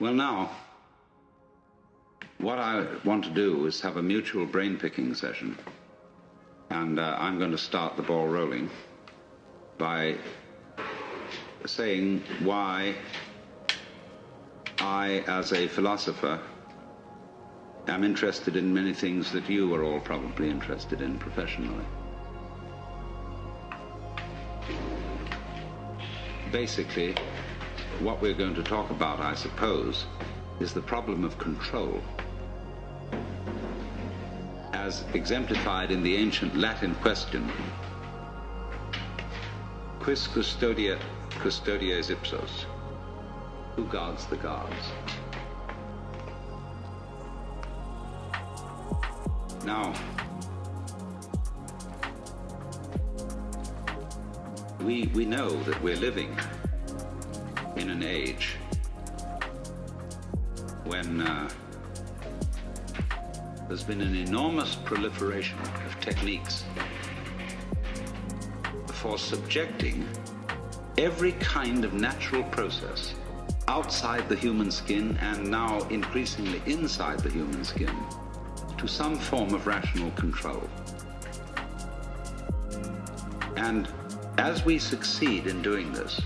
Well, now, what I want to do is have a mutual brain-picking session. And I'm going to start the ball rolling by saying why I, as a philosopher, am interested in many things that you are all probably interested in professionally. Basically, what we're going to talk about, I suppose, is the problem of control, as exemplified in the ancient Latin question, quis custodies ipsos? Who guards the guards? Now, we know that we're living in an age when there's been an enormous proliferation of techniques for subjecting every kind of natural process outside the human skin, and now increasingly inside the human skin, to some form of rational control. And as we succeed in doing this,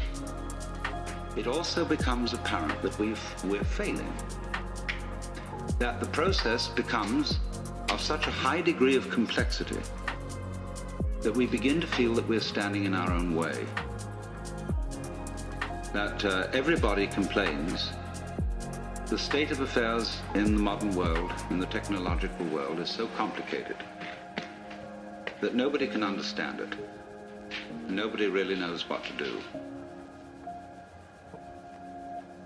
it also becomes apparent that we're failing. That the process becomes of such a high degree of complexity that we begin to feel that we're standing in our own way. That everybody complains the state of affairs in the modern world, in the technological world, is so complicated that nobody can understand it. Nobody really knows what to do.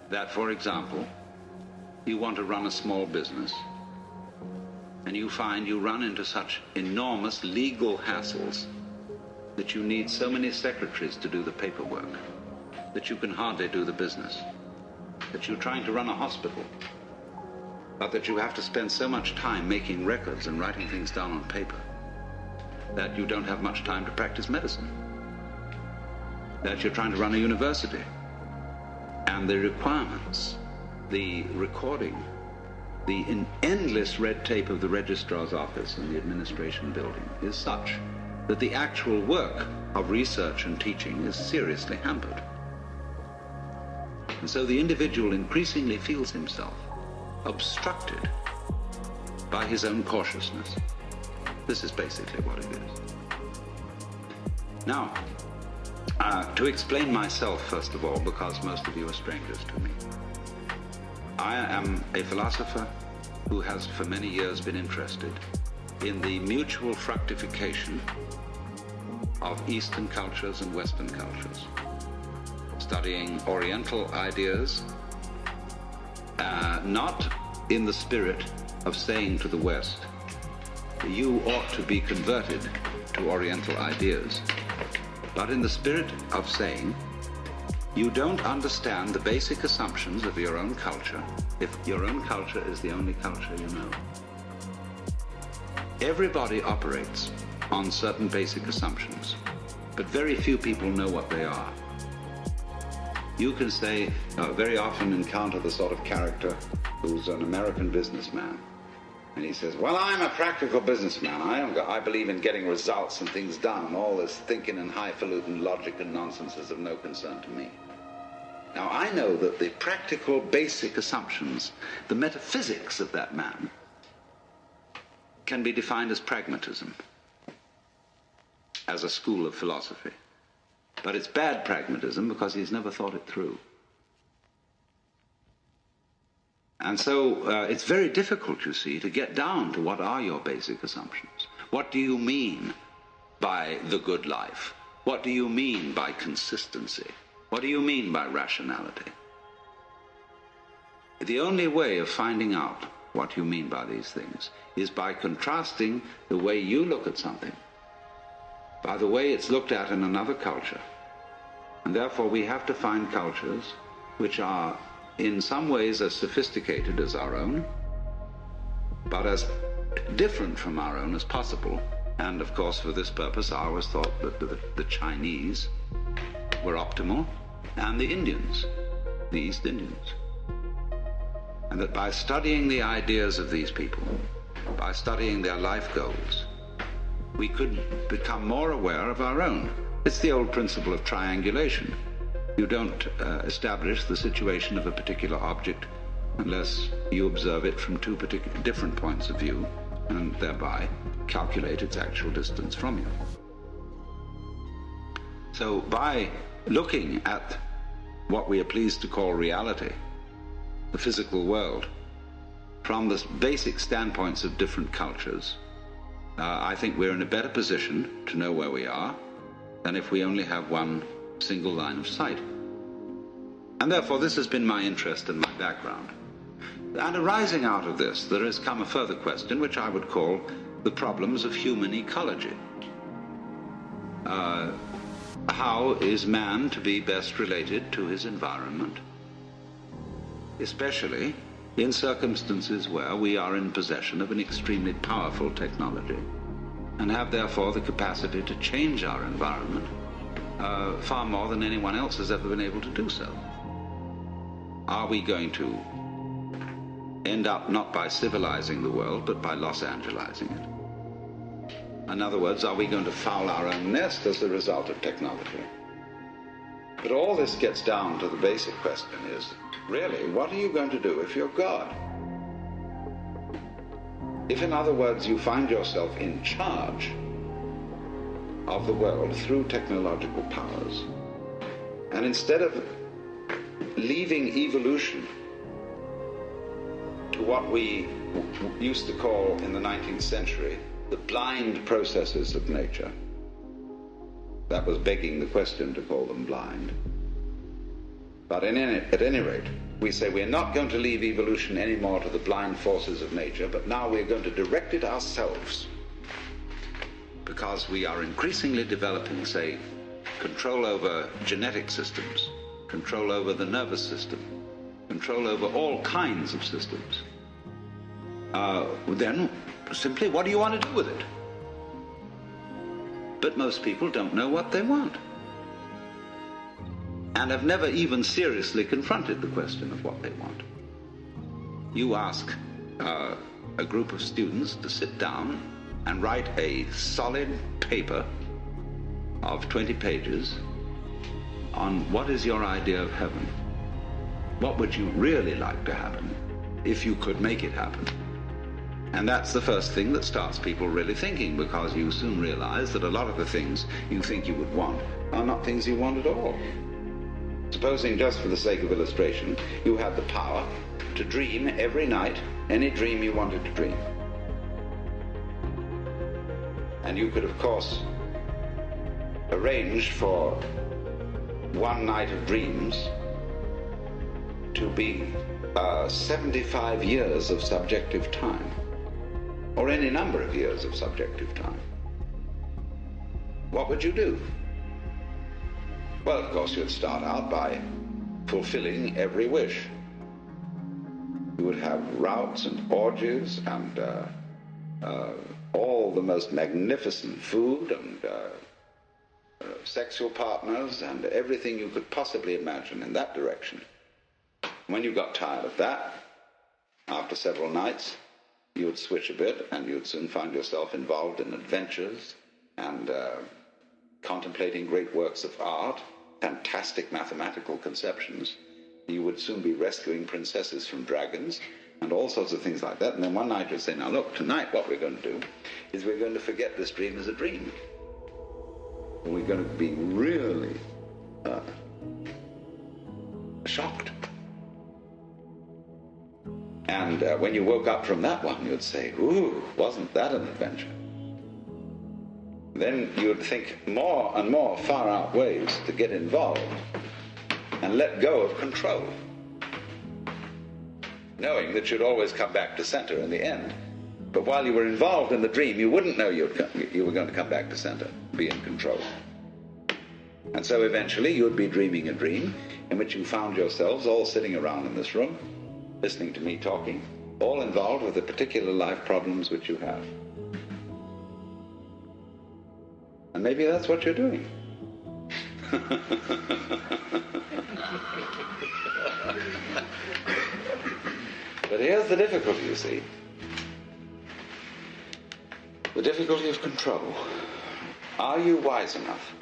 That, for example, you want to run a small business, and you find you run into such enormous legal hassles that you need so many secretaries to do the paperwork that you can hardly do the business. That you're trying to run a hospital, but that you have to spend so much time making records and writing things down on paper that you don't have much time to practice medicine. That you're trying to run a university, and the requirements, the recording, the endless red tape of the registrar's office and the administration building is such that the actual work of research and teaching is seriously hampered. And so the individual increasingly feels himself obstructed by his own cautiousness. This is basically what it is. Now, to explain myself, first of all, because most of you are strangers to me, I am a philosopher who has for many years been interested in the mutual fructification of Eastern cultures and Western cultures, studying Oriental ideas, not in the spirit of saying to the West, you ought to be converted to Oriental ideas, but in the spirit of saying, you don't understand the basic assumptions of your own culture if your own culture is the only culture you know. Everybody operates on certain basic assumptions, but very few people know what they are. You can say, very often encounter the sort of character who's an American businessman. And he says, well, I'm a practical businessman. I believe in getting results and things done, and all this thinking and highfalutin logic and nonsense is of no concern to me. Now, I know that the practical basic assumptions, the metaphysics of that man, can be defined as pragmatism, as a school of philosophy. But it's bad pragmatism because he's never thought it through. And so it's very difficult, you see, to get down to what are your basic assumptions. What do you mean by the good life? What do you mean by consistency? What do you mean by rationality? The only way of finding out what you mean by these things is by contrasting the way you look at something by the way it's looked at in another culture. And therefore we have to find cultures which are in some ways as sophisticated as our own, but as different from our own as possible. And of course, for this purpose, I always thought that the Chinese were optimal, and the Indians, the East Indians. And that by studying the ideas of these people, by studying their life goals, we could become more aware of our own. It's the old principle of triangulation. You don't establish the situation of a particular object unless you observe it from two different points of view and thereby calculate its actual distance from you. So by looking at what we are pleased to call reality, the physical world, from the basic standpoints of different cultures, I think we're in a better position to know where we are than if we only have one single line of sight. And therefore this has been my interest and my background. And arising out of this, there has come a further question which I would call the problems of human ecology. How is man to be best related to his environment, especially in circumstances where we are in possession of an extremely powerful technology and have therefore the capacity to change our environment far more than anyone else has ever been able to do so? Are we going to end up not by civilizing the world but by Los Angelizing it? In other words, are we going to foul our own nest as a result of technology? But all this gets down to the basic question is, really, what are you going to do if you're God? If, in other words, you find yourself in charge of the world through technological powers, and instead of leaving evolution to what we used to call in the 19th century the blind processes of nature, that was begging the question to call them blind. But at any rate, we say we're not going to leave evolution anymore to the blind forces of nature, but now we're going to direct it ourselves, because we are increasingly developing, say, control over genetic systems, control over the nervous system, control over all kinds of systems. Then, simply, what do you want to do with it? But most people don't know what they want, and have never even seriously confronted the question of what they want. You ask a group of students to sit down and write a solid paper of 20 pages on what is your idea of heaven. What would you really like to happen if you could make it happen? And that's the first thing that starts people really thinking, because you soon realize that a lot of the things you think you would want are not things you want at all. Supposing, just for the sake of illustration, you had the power to dream every night any dream you wanted to dream. And you could, of course, arrange for one night of dreams to be 75 years of subjective time, or any number of years of subjective time. What would you do? Well, of course, you'd start out by fulfilling every wish. You would have routs and orgies and all the most magnificent food and sexual partners and everything you could possibly imagine in that direction. When you got tired of that, after several nights, you would switch a bit and you'd soon find yourself involved in adventures and contemplating great works of art, fantastic mathematical conceptions. You would soon be rescuing princesses from dragons and all sorts of things like that. And then one night you'd say, now look, tonight what we're going to do is we're going to forget this dream as a dream. And we're going to be really shocked. And when you woke up from that one, you'd say, ooh, wasn't that an adventure? Then you'd think more and more far-out ways to get involved and let go of control, knowing that you'd always come back to center in the end. But while you were involved in the dream, you wouldn't know you were going to come back to center, be in control. And so eventually you'd be dreaming a dream in which you found yourselves all sitting around in this room, listening to me talking, all involved with the particular life problems which you have. And maybe that's what you're doing. But here's the difficulty, you see. The difficulty of control. Are you wise enough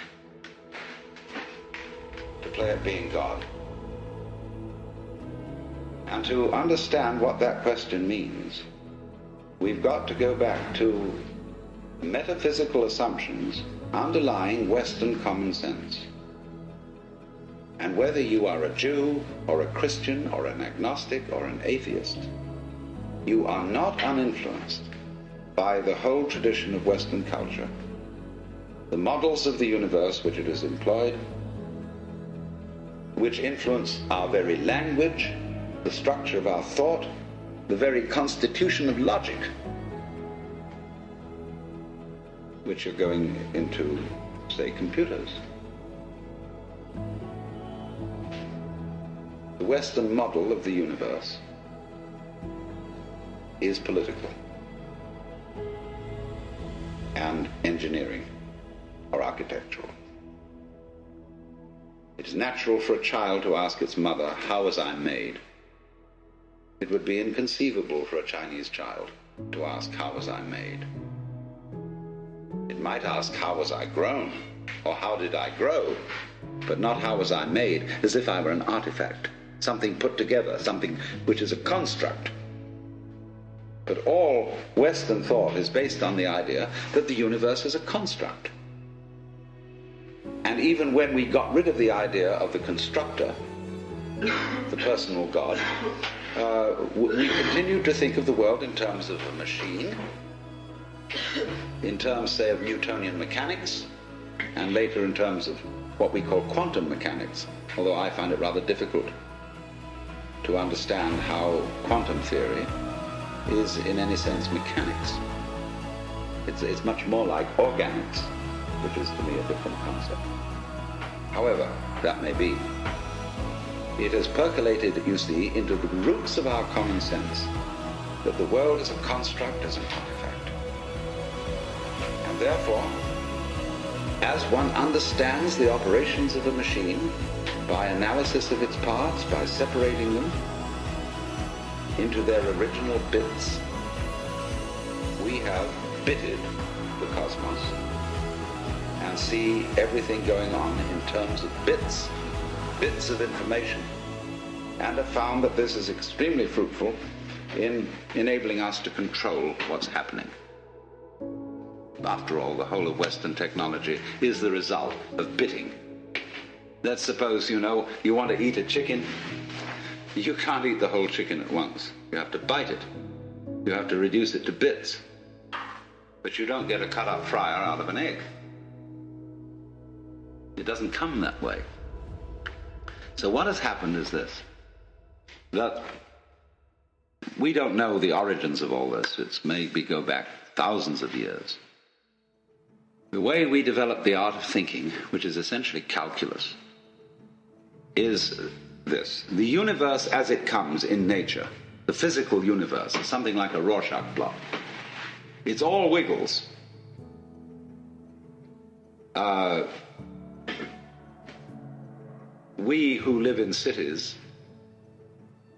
to play at being God? And to understand what that question means, we've got to go back to metaphysical assumptions underlying Western common sense. And whether you are a Jew or a Christian or an agnostic or an atheist, you are not uninfluenced by the whole tradition of Western culture, the models of the universe which it has employed, which influence our very language, the structure of our thought, the very constitution of logic, which are going into, say, computers. The Western model of the universe is political and engineering or architectural. It is natural for a child to ask its mother, "How was I made?" It would be inconceivable for a Chinese child to ask, "How was I made?" It might ask, "How was I grown?" or "How did I grow?" but not "How was I made?" as if I were an artifact, something put together, something which is a construct. But all Western thought is based on the idea that the universe is a construct. And even when we got rid of the idea of the constructor, the personal God, we continued to think of the world in terms of a machine, in terms, say, of Newtonian mechanics, and later in terms of what we call quantum mechanics, although I find it rather difficult to understand how quantum theory is in any sense mechanics. It's much more like organics, which is to me a different concept. However, that may be. It has percolated, you see, into the roots of our common sense that the world is a construct, is an artifact. And therefore, as one understands the operations of a machine by analysis of its parts, by separating them into their original bits, we have bitted the cosmos and see everything going on in terms of bits of information, and have found that this is extremely fruitful in enabling us to control what's happening. After all, the whole of Western technology is the result of bitting. Let's suppose, you want to eat a chicken. You can't eat the whole chicken at once. You have to bite it. You have to reduce it to bits. But you don't get a cut-up fryer out of an egg. It doesn't come that way. So what has happened is this, that we don't know the origins of all this. It's maybe go back thousands of years. The way we develop the art of thinking, which is essentially calculus, is this. The universe as it comes in nature, the physical universe, is something like a Rorschach blot. It's all wiggles. We who live in cities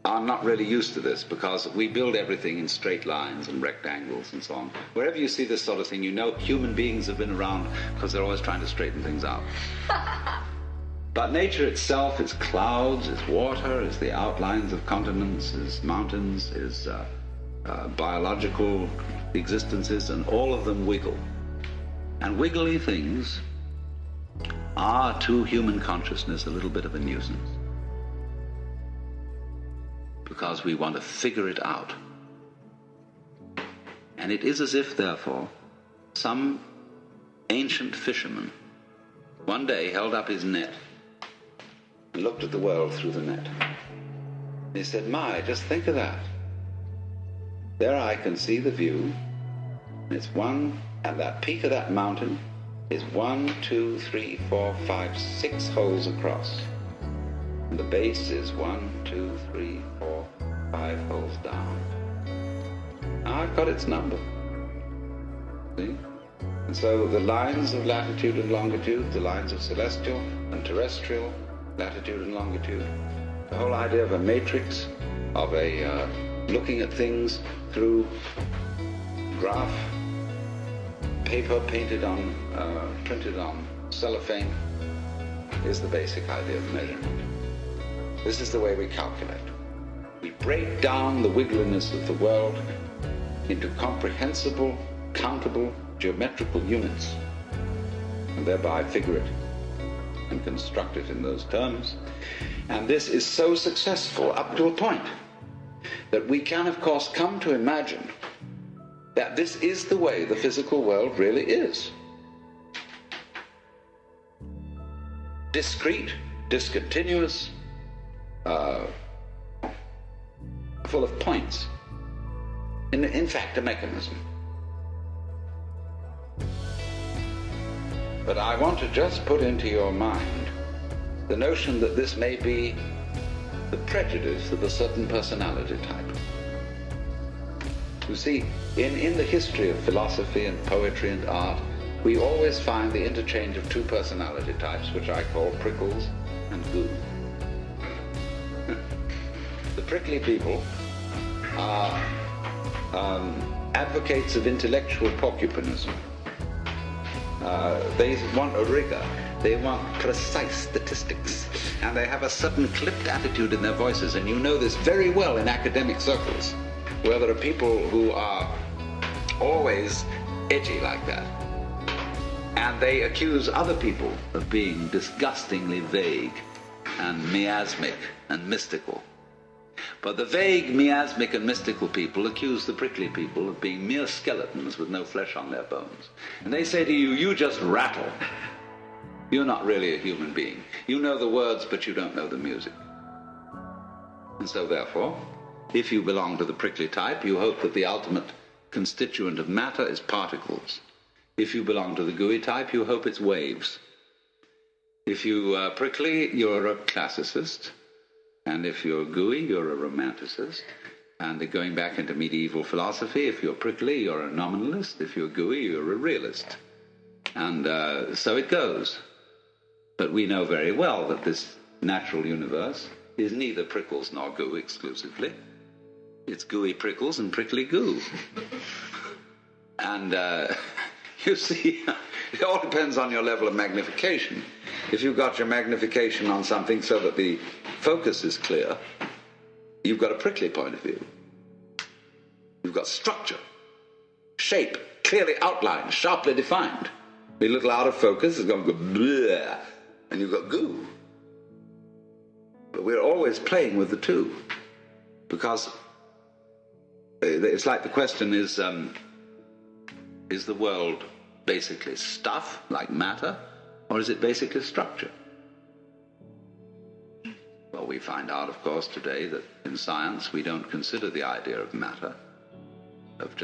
are not really used to this because we build everything in straight lines and rectangles and so on. Wherever you see this sort of thing, human beings have been around because they're always trying to straighten things out. But nature itself is clouds, is water, is the outlines of continents, is mountains, is biological existences, and all of them wiggle. And wiggly things are, to human consciousness, a little bit of a nuisance. Because we want to figure it out. And it is as if, therefore, some ancient fisherman one day held up his net and looked at the world through the net. And he said, "My, just think of that. There I can see the view, and it's and that peak of that mountain is 1, 2, 3, 4, 5, 6 holes across. And the base is 1, 2, 3, 4, 5 holes down. Now I've got its number. See? And so the lines of latitude and longitude, the lines of celestial and terrestrial latitude and longitude, the whole idea of a matrix, of a looking at things through graph, paper printed on cellophane, is the basic idea of measurement. This is the way we calculate. We break down the wiggliness of the world into comprehensible, countable, geometrical units, and thereby figure it and construct it in those terms. And this is so successful up to a point that we can, of course, come to imagine that this is the way the physical world really is. Discrete, discontinuous, full of points. In fact, a mechanism. But I want to just put into your mind the notion that this may be the prejudice of a certain personality type. You see, in the history of philosophy and poetry and art, we always find the interchange of two personality types, which I call Prickles and Goo. The prickly people are advocates of intellectual porcupinism. They want a rigor, they want precise statistics, and they have a certain clipped attitude in their voices, and you know this very well in academic circles, where there are people who are always edgy like that, and they accuse other people of being disgustingly vague and miasmic and mystical. But the vague, miasmic, and mystical people accuse the prickly people of being mere skeletons with no flesh on their bones. And they say to you, you just rattle. You're not really a human being. You know the words, but you don't know the music. And so therefore, if you belong to the prickly type, you hope that the ultimate constituent of matter is particles. If you belong to the gooey type, you hope it's waves. If you are prickly, you're a classicist. And if you're gooey, you're a romanticist. And going back into medieval philosophy, if you're prickly, you're a nominalist. If you're gooey, you're a realist. And so it goes. But we know very well that this natural universe is neither prickles nor goo exclusively. It's gooey prickles and prickly goo. And you see, it all depends on your level of magnification. If you've got your magnification on something so that the focus is clear, you've got a prickly point of view. You've got structure, shape, clearly outlined, sharply defined. Be a little out of focus, it's going to go bleh, and you've got goo. But we're always playing with the two, because it's like the question is the world basically stuff, like matter, or is it basically structure? Well, we find out, of course, today that in science we don't consider the idea of matter, of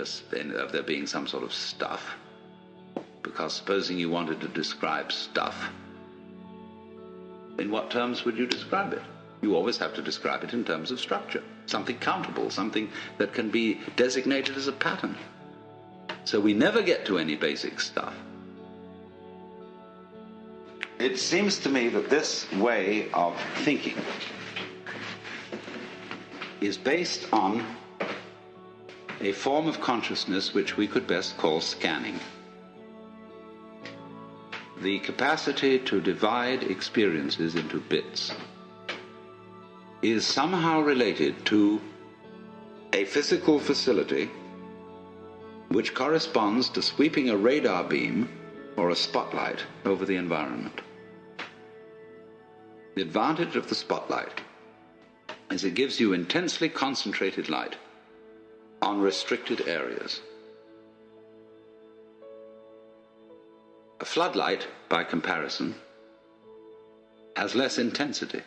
there being some sort of stuff, because supposing you wanted to describe stuff, in what terms would you describe it? You always have to describe it in terms of structure, something countable, something that can be designated as a pattern. So we never get to any basic stuff. It seems to me that this way of thinking is based on a form of consciousness which we could best call scanning. The capacity to divide experiences into bits is somehow related to a physical facility which corresponds to sweeping a radar beam or a spotlight over the environment. The advantage of the spotlight is it gives you intensely concentrated light on restricted areas. A floodlight, by comparison, has less intensity.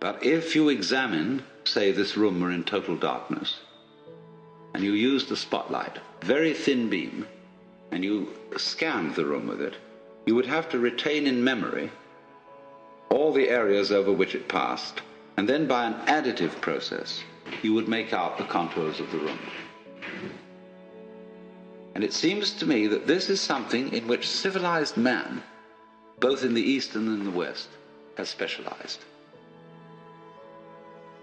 But if you examine, say, this room were in total darkness, and you use the spotlight, very thin beam, and you scanned the room with it, you would have to retain in memory all the areas over which it passed, and then by an additive process, you would make out the contours of the room. And it seems to me that this is something in which civilized man, both in the East and in the West, has specialized.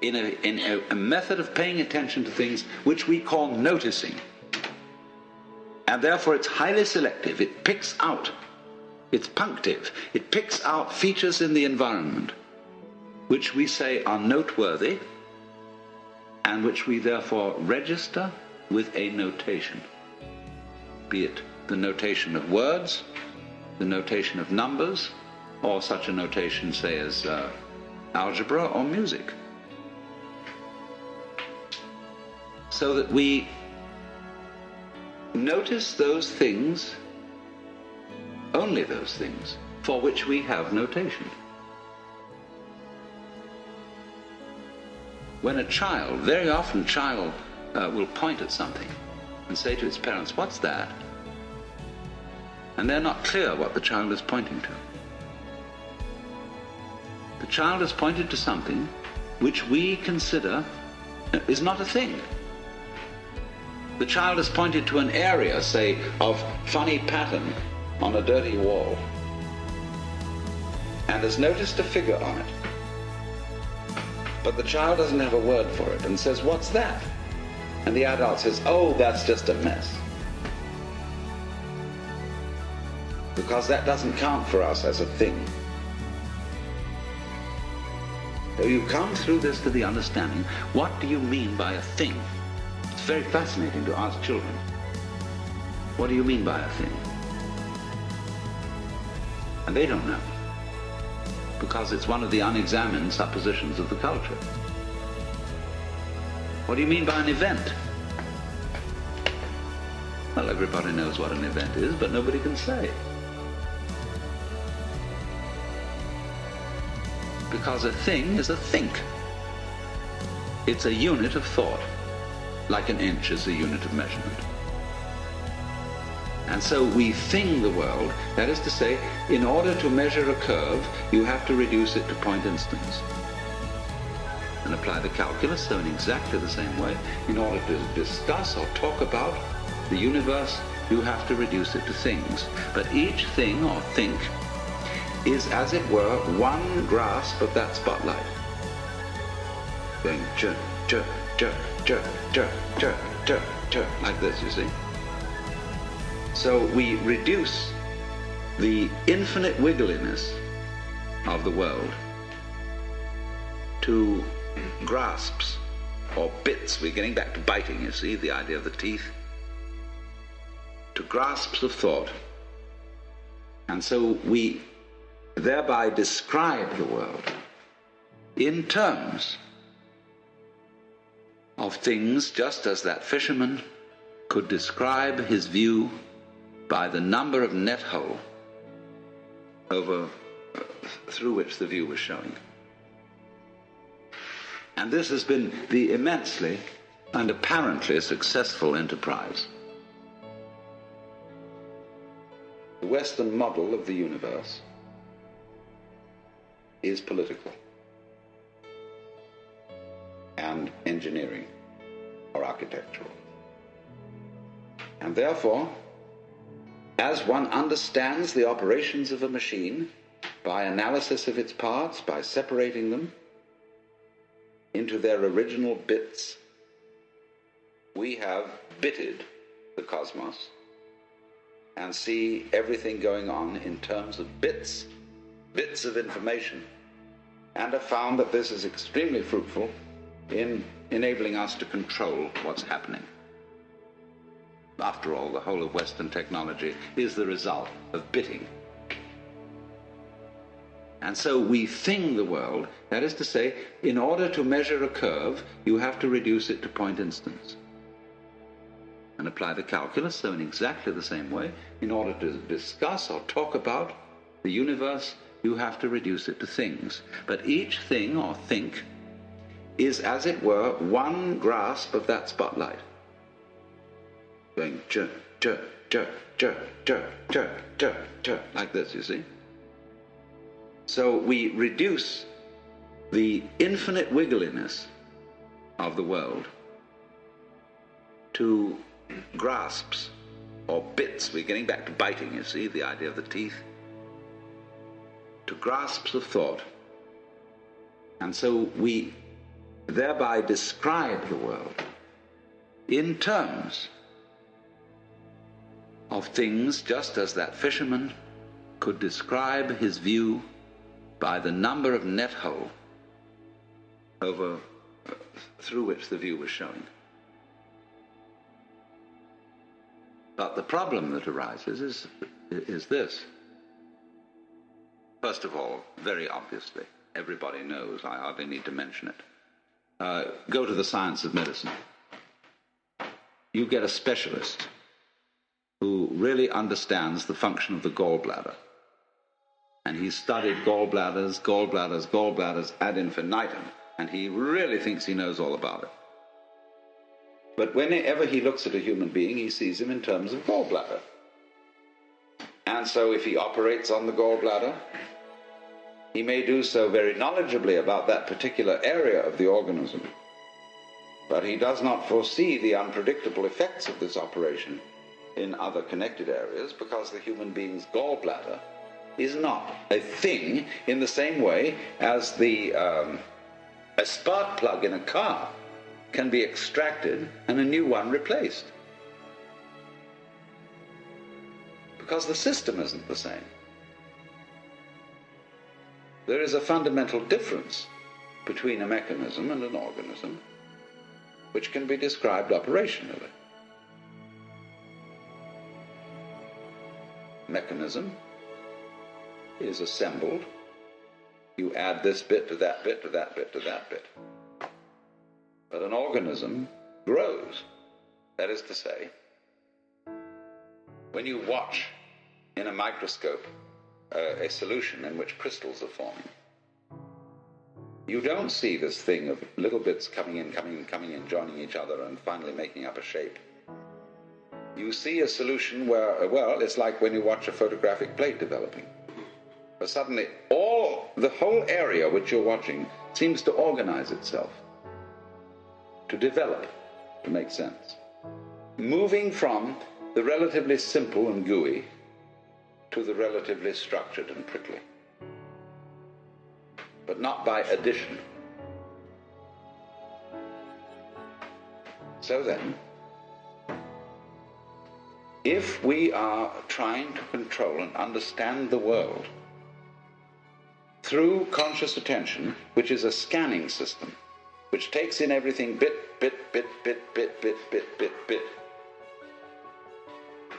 in a method of paying attention to things which we call noticing. And therefore it's highly selective. It picks out, it's punctive, it picks out features in the environment which we say are noteworthy and which we therefore register with a notation, be it the notation of words, the notation of numbers, or such a notation, say, as algebra or music. So that we notice those things, only those things, for which we have notation. When a child, very often a child will point at something and say to its parents, "What's that?" And they're not clear what the child is pointing to. The child has pointed to something which we consider is not a thing. The child has pointed to an area, say, of funny pattern on a dirty wall, and has noticed a figure on it. But the child doesn't have a word for it and says, "What's that?" And the adult says, "Oh, that's just a mess." Because that doesn't count for us as a thing. So you come through this to the understanding, what do you mean by a thing? It's very fascinating to ask children, what do you mean by a thing? And they don't know, because it's one of the unexamined suppositions of the culture. What do you mean by an event? Well, everybody knows what an event is, but nobody can say. Because a thing is a think. It's a unit of thought, like an inch is a unit of measurement. And so we thing the world, that is to say, in order to measure a curve, you have to reduce it to point instants. And apply the calculus, so in exactly the same way, in order to discuss or talk about the universe, you have to reduce it to things. But each thing or think is, as it were, one grasp of that spotlight. Going jerk, jerk, jerk, jerk, jerk, jerk, jerk, jerk, like this, you see. So we reduce the infinite wiggliness of the world to grasps or bits. We're getting back to biting, you see, the idea of the teeth. To grasps of thought. And so we thereby describe the world in terms of things, just as that fisherman could describe his view by the number of net hole through which the view was showing. And this has been the immensely and apparently successful enterprise. The Western model of the universe is political and engineering or architectural. And therefore, as one understands the operations of a machine by analysis of its parts, by separating them into their original bits, we have bitted the cosmos and see everything going on in terms of bits of information, and have found that this is extremely fruitful in enabling us to control what's happening. After all, the whole of Western technology is the result of bitting. And so we thing the world, that is to say, in order to measure a curve, you have to reduce it to point instants. And apply the calculus, so in exactly the same way, in order to discuss or talk about the universe, you have to reduce it to things. But each thing or think is, as it were, one grasp of that spotlight. Going jerk, jerk, jerk, jerk, jerk, jerk, jerk, jerk, like this, you see. So we reduce the infinite wiggliness of the world to grasps or bits. We're getting back to biting, you see, the idea of the teeth. To grasps of thought. And so we thereby describe the world in terms of things, just as that fisherman could describe his view by the number of net hole through which the view was showing. But the problem that arises is this. First of all, very obviously, everybody knows, I hardly need to mention it. Go to the science of medicine. You get a specialist who really understands the function of the gallbladder. And he's studied gallbladders ad infinitum, and he really thinks he knows all about it. But whenever he looks at a human being, he sees him in terms of gallbladder. And so if he operates on the gallbladder, he may do so very knowledgeably about that particular area of the organism, but he does not foresee the unpredictable effects of this operation in other connected areas, because the human being's gallbladder is not a thing in the same way as a spark plug in a car can be extracted and a new one replaced, because the system isn't the same. There is a fundamental difference between a mechanism and an organism which can be described operationally. Mechanism is assembled. You add this bit to that bit to that bit to that bit. But an organism grows. That is to say, when you watch in a microscope a solution in which crystals are forming, you don't see this thing of little bits coming in, joining each other and finally making up a shape. You see a solution where, well, it's like when you watch a photographic plate developing. But suddenly the whole area which you're watching seems to organize itself, to develop, to make sense. Moving from the relatively simple and gooey to the relatively structured and prickly. But not by addition. So then, if we are trying to control and understand the world through conscious attention, which is a scanning system, which takes in everything bit,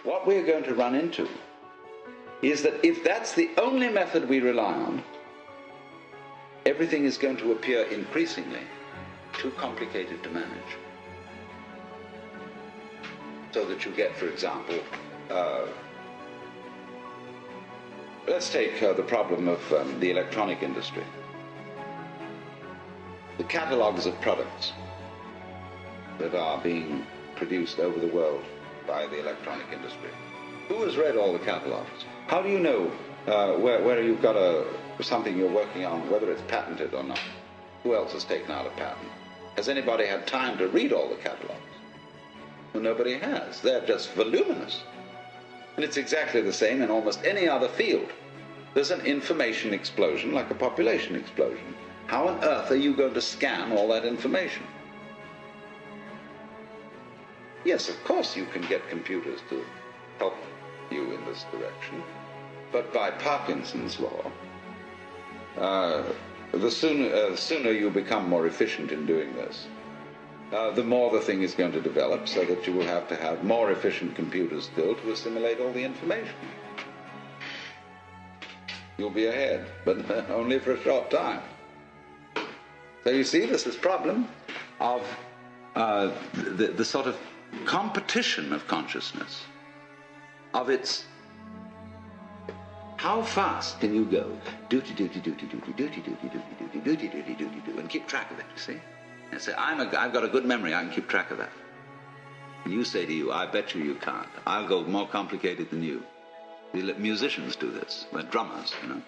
what we're going to run into is that if that's the only method we rely on, everything is going to appear increasingly too complicated to manage. So that you get, for example, let's take the problem of the electronic industry. The catalogues of products that are being produced over the world by the electronic industry. Who has read all the catalogues? How do you know where you've got something you're working on, whether it's patented or not? Who else has taken out a patent? Has anybody had time to read all the catalogues? Well, nobody has. They're just voluminous. And it's exactly the same in almost any other field. There's an information explosion like a population explosion. How on earth are you going to scan all that information? Yes, of course you can get computers to help you in this direction, but by Parkinson's law, the sooner you become more efficient in doing this, the more the thing is going to develop, so that you will have to have more efficient computers still to assimilate all the information. You'll be ahead, but only for a short time. So you see, this is a problem of the sort of competition of consciousness, of its how fast can you go, duty, and keep track of it, you see? And say, I've got a good memory, I can keep track of that. And you say to you, I bet you can't. I'll go more complicated than you. The musicians do this, we're drummers, you know.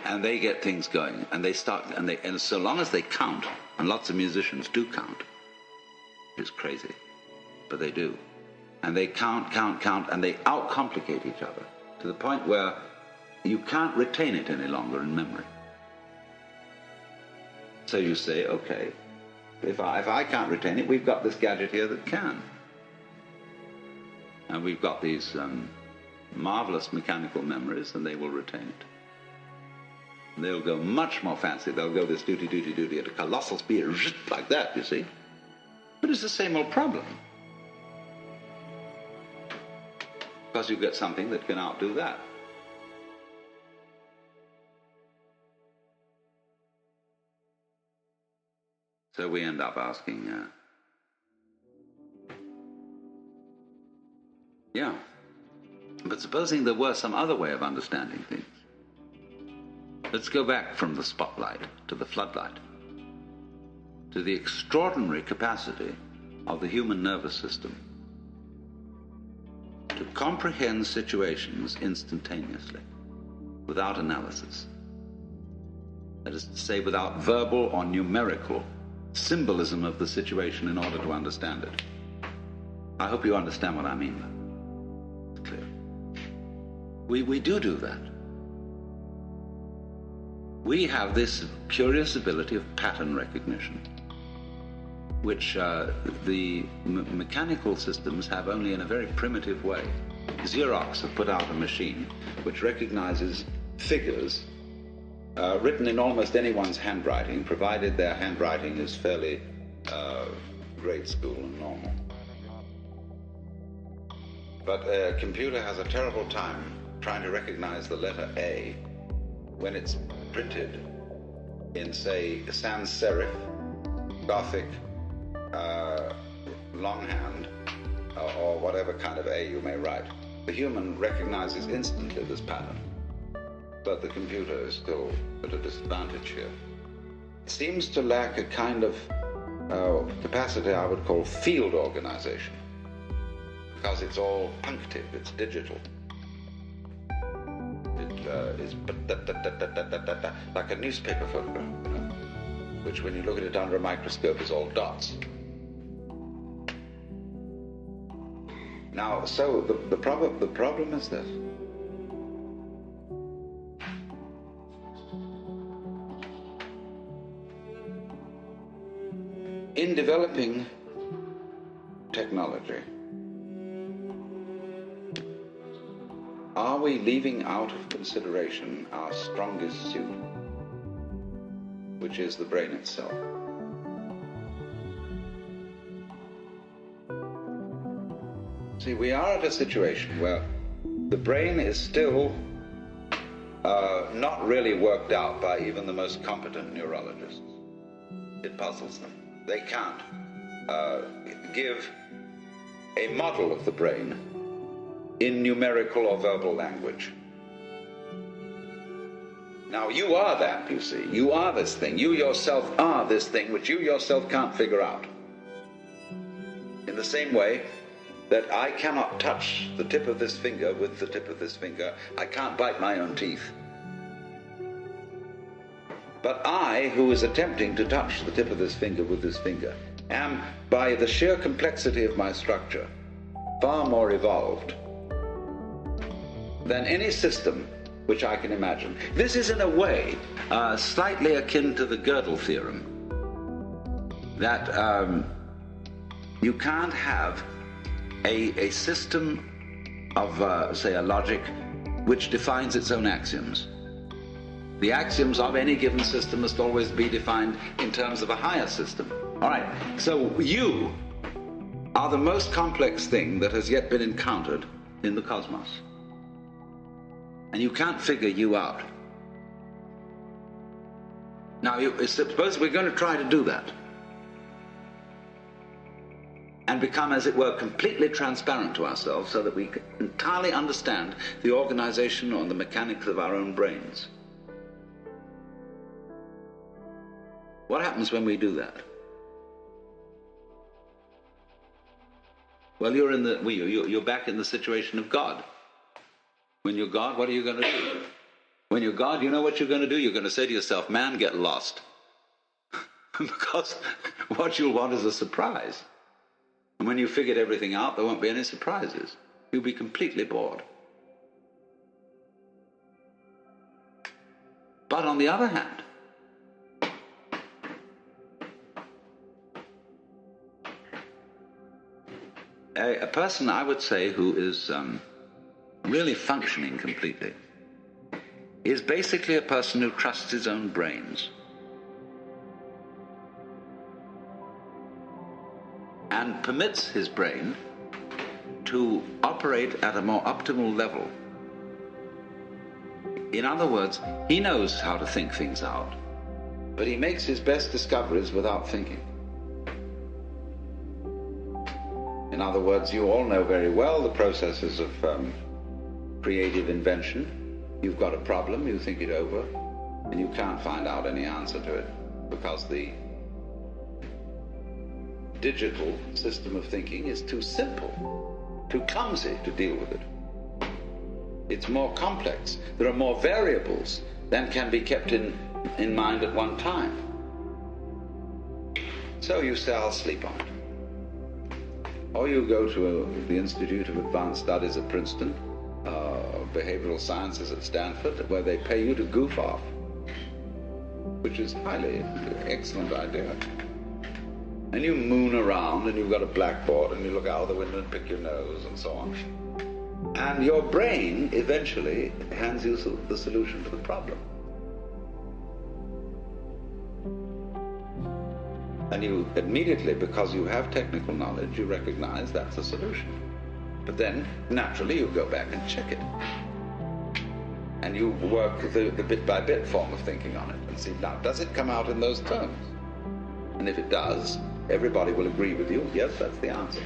And they get things going, and they start, and so long as they count, and lots of musicians do count, which is crazy, but they do. And they count, and they out-complicate each other to the point where you can't retain it any longer in memory. So you say, okay, If I can't retain it, we've got this gadget here that can. And we've got these marvelous mechanical memories, and they will retain it. And they'll go much more fancy. They'll go this duty at a colossal speed, like that, you see. But it's the same old problem. Because you get something that can outdo that. So we end up asking, yeah, but supposing there were some other way of understanding things. Let's go back from the spotlight to the floodlight, to the extraordinary capacity of the human nervous system to comprehend situations instantaneously, without analysis. That is to say, without verbal or numerical symbolism of the situation in order to understand it. I hope you understand what I mean. It's clear. We do that. We have this curious ability of pattern recognition, which the mechanical systems have only in a very primitive way. Xerox have put out a machine which recognizes figures written in almost anyone's handwriting, provided their handwriting is fairly grade school and normal. But a computer has a terrible time trying to recognize the letter A when it's printed in, say, sans serif, Gothic, longhand, or whatever kind of A you may write. The human recognizes instantly this pattern, but the computer is still at a disadvantage here. It seems to lack a kind of capacity I would call field organization, because it's all punctive, it's digital. It is like a newspaper photograph, you know, which when you look at it under a microscope is all dots. Now, so the problem is this. In developing technology, are we leaving out of consideration our strongest suit, which is the brain itself? See, we are at a situation where the brain is still not really worked out by even the most competent neurologists. It puzzles them. They can't give a model of the brain in numerical or verbal language. Now, you are that, you see. You are this thing. You yourself are this thing which you yourself can't figure out. In the same way that I cannot touch the tip of this finger with the tip of this finger, I can't bite my own teeth. But I, who is attempting to touch the tip of this finger with this finger, am, by the sheer complexity of my structure, far more evolved than any system which I can imagine. This is, in a way, slightly akin to the Gödel theorem, that you can't have a system of, say, a logic which defines its own axioms. The axioms of any given system must always be defined in terms of a higher system. All right, so you are the most complex thing that has yet been encountered in the cosmos. And you can't figure you out. Now, suppose we're going to try to do that and become, as it were, completely transparent to ourselves so that we can entirely understand the organization or the mechanics of our own brains. What happens when we do that? Well, you're back in the situation of God. When you're God, what are you going to do? When you're God, you know what you're going to do? You're going to say to yourself, man, get lost. Because what you'll want is a surprise. And when you've figured everything out, there won't be any surprises. You'll be completely bored. But on the other hand, A person, I would say, who is really functioning completely is basically a person who trusts his own brains and permits his brain to operate at a more optimal level. In other words, he knows how to think things out, but he makes his best discoveries without thinking. In other words, you all know very well the processes of creative invention. You've got a problem, you think it over, and you can't find out any answer to it because the digital system of thinking is too simple, too clumsy to deal with it. It's more complex. There are more variables than can be kept in mind at one time. So you say, I'll sleep on it. Or you go to the Institute of Advanced Studies at Princeton, Behavioral Sciences at Stanford, where they pay you to goof off, which is highly excellent idea. And you moon around, and you've got a blackboard, and you look out the window and pick your nose, and so on. And your brain eventually hands you the solution to the problem. And you immediately, because you have technical knowledge, you recognize that's a solution. But then, naturally, you go back and check it. And you work the bit-by-bit form of thinking on it and see, now, does it come out in those terms? And if it does, everybody will agree with you, yes, that's the answer.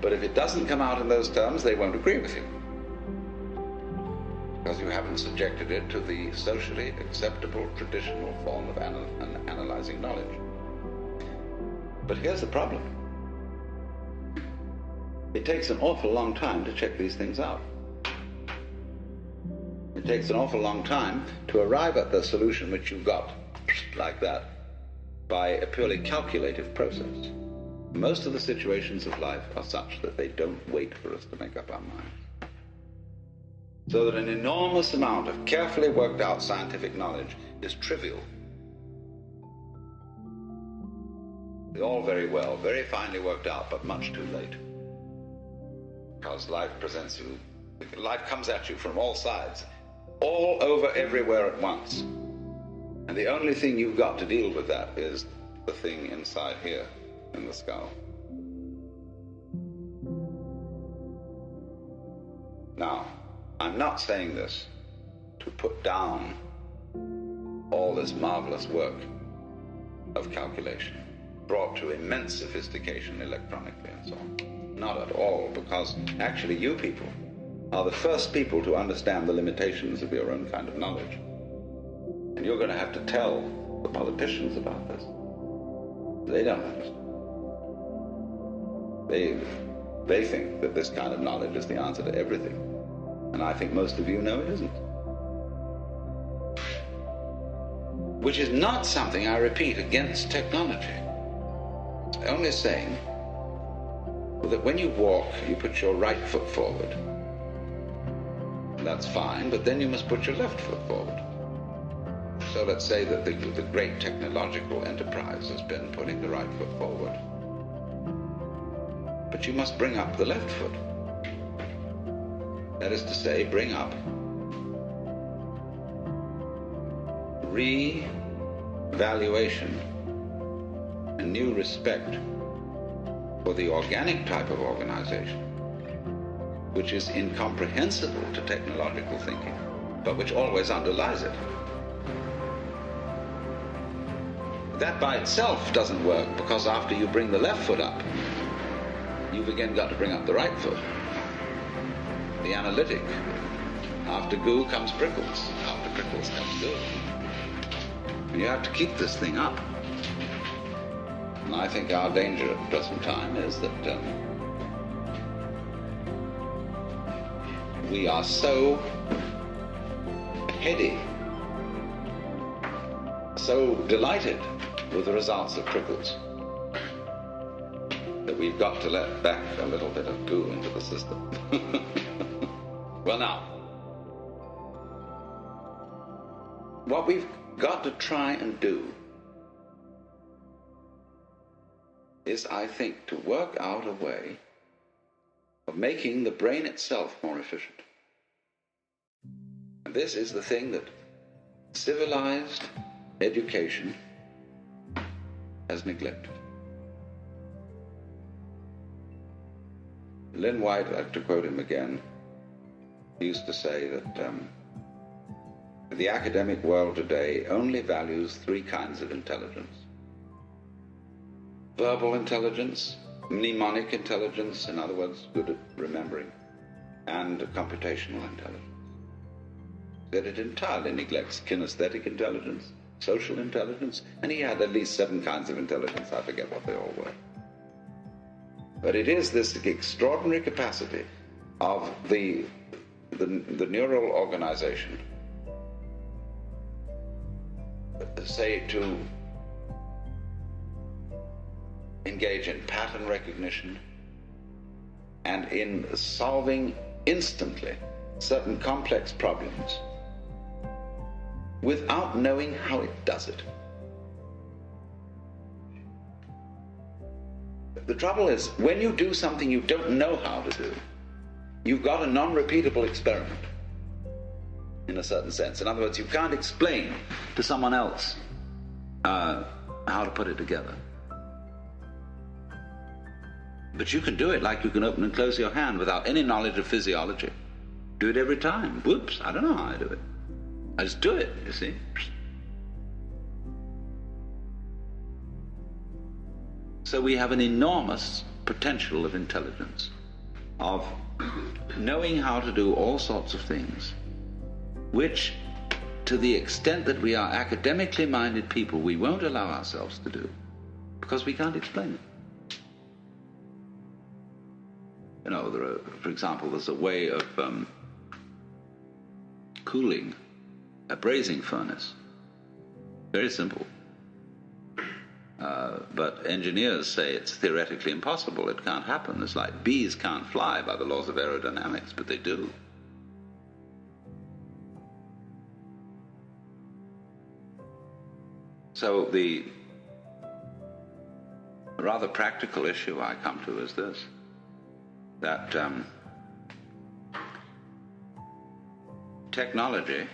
But if it doesn't come out in those terms, they won't agree with you. Because you haven't subjected it to the socially acceptable, traditional form of analyzing knowledge. But here's the problem. It takes an awful long time to check these things out. It takes an awful long time to arrive at the solution which you got, like that, by a purely calculative process. Most of the situations of life are such that they don't wait for us to make up our minds. So that an enormous amount of carefully worked out scientific knowledge is trivial. All very well, very finely worked out, but much too late. Because life comes at you from all sides, all over, everywhere at once. And the only thing you've got to deal with that is the thing inside here, in the skull. Now, I'm not saying this to put down all this marvelous work of calculation, brought to immense sophistication electronically and so on. Not at all, because actually you people are the first people to understand the limitations of your own kind of knowledge. And you're going to have to tell the politicians about this. They don't understand. They think that this kind of knowledge is the answer to everything. And I think most of you know it isn't. Which is not something, I repeat, against technology. Only saying that when you walk, you put your right foot forward. That's fine, but then you must put your left foot forward. So let's say that the great technological enterprise has been putting the right foot forward. But you must bring up the left foot. That is to say, bring up re-valuation and new respect for the organic type of organization, which is incomprehensible to technological thinking, but which always underlies it. That by itself doesn't work, because after you bring the left foot up, you've again got to bring up the right foot. The analytic. After goo comes Prickles. After Prickles comes goo. And you have to keep this thing up. And I think our danger at the present time is that we are so heady, so delighted with the results of Prickles, that we've got to let back a little bit of goo into the system. Well, now, what we've got to try and do is, I think, to work out a way of making the brain itself more efficient. And this is the thing that civilized education has neglected. Lynn White, I have to quote him again, used to say that the academic world today only values three kinds of intelligence: verbal intelligence, mnemonic intelligence, in other words, good at remembering, and computational intelligence. That it entirely neglects kinesthetic intelligence, social intelligence, and he had at least 7 kinds of intelligence. I forget what they all were. But it is this extraordinary capacity of the neural organization, say, to engage in pattern recognition and in solving instantly certain complex problems without knowing how it does it. The trouble is, when you do something you don't know how to do, you've got a non-repeatable experiment, in a certain sense. In other words, you can't explain to someone else how to put it together. But you can do it like you can open and close your hand without any knowledge of physiology. Do it every time. Whoops, I don't know how I do it. I just do it, you see. So we have an enormous potential of intelligence, of knowing how to do all sorts of things, which, to the extent that we are academically minded people, we won't allow ourselves to do, because we can't explain it. You know, for example, there's a way of cooling a brazing furnace. Very simple. But engineers say it's theoretically impossible. It can't happen. It's like bees can't fly by the laws of aerodynamics, but they do. So the rather practical issue I come to is this, that technology,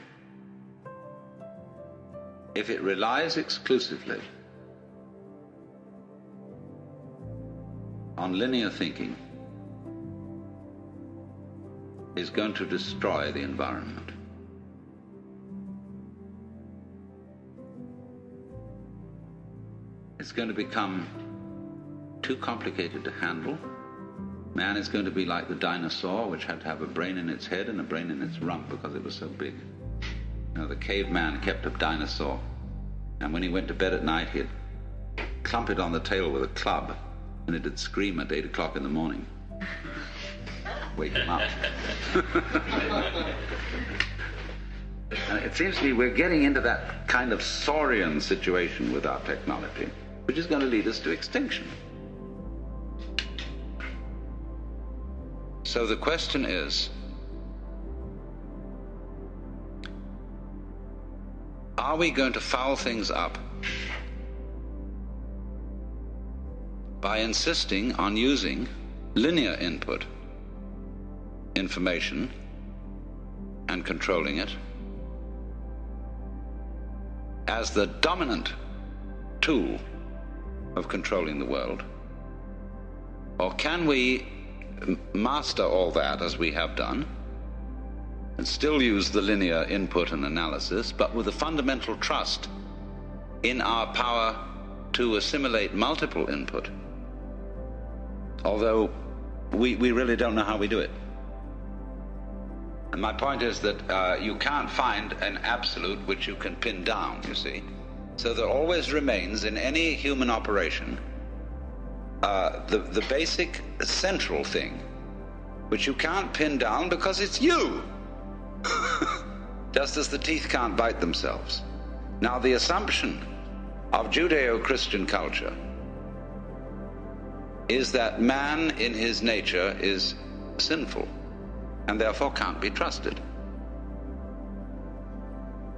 if it relies exclusively on linear thinking, is going to destroy the environment. It's going to become too complicated to handle. Man is going to be like the dinosaur, which had to have a brain in its head and a brain in its rump because it was so big. You know, the caveman kept a dinosaur, and when he went to bed at night, he'd clump it on the tail with a club, and it'd scream at 8 o'clock in the morning. Wake him up. And it seems to me we're getting into that kind of saurian situation with our technology, which is going to lead us to extinction. So the question is, are we going to foul things up by insisting on using linear input information and controlling it as the dominant tool of controlling the world? Or can we master all that as we have done and still use the linear input and analysis, but with a fundamental trust in our power to assimilate multiple input, although we really don't know how we do it? And my point is that you can't find an absolute which you can pin down, you see. So there always remains in any human operation the basic central thing, which you can't pin down because it's you. Just as the teeth can't bite themselves. Now, the assumption of Judeo-Christian culture is that man in his nature is sinful and therefore can't be trusted.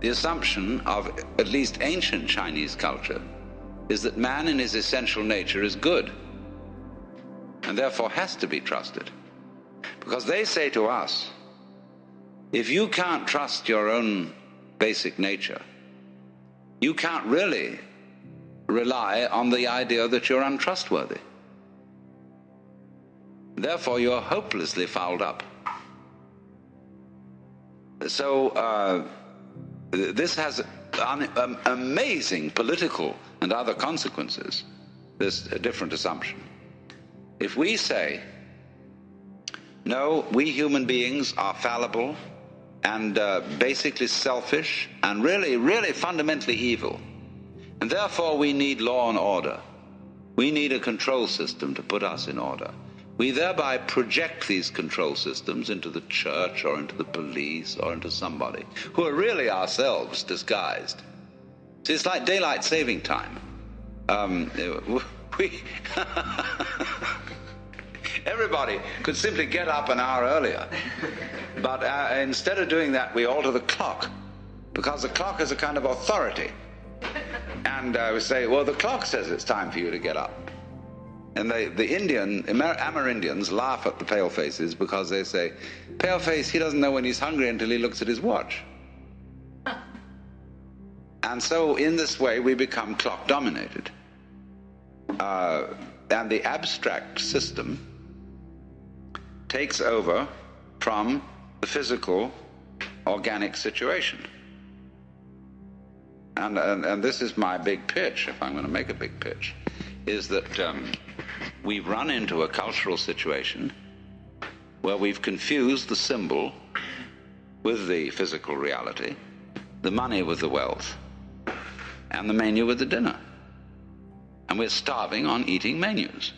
The assumption of at least ancient Chinese culture is that man in his essential nature is good and therefore has to be trusted. Because they say to us, if you can't trust your own basic nature, you can't really rely on the idea that you're untrustworthy. Therefore, you're hopelessly fouled up. So this has amazing political and other consequences, this different assumption. If we say, no, we human beings are fallible and basically selfish and really, really fundamentally evil, and therefore we need law and order. We need a control system to put us in order. We thereby project these control systems into the church or into the police or into somebody who are really ourselves disguised. See, it's like daylight saving time. Everybody could simply get up an hour earlier. But instead of doing that, we alter the clock, because the clock is a kind of authority. And we say, well, the clock says it's time for you to get up. And the Amerindians laugh at the palefaces because they say, paleface, he doesn't know when he's hungry until he looks at his watch. And so in this way we become clock dominated. And the abstract system takes over from the physical, organic situation. And this is my big pitch, if I'm going to make a big pitch, is that we've run into a cultural situation where we've confused the symbol with the physical reality, the money with the wealth, and the menu with the dinner. And we're starving on eating menus.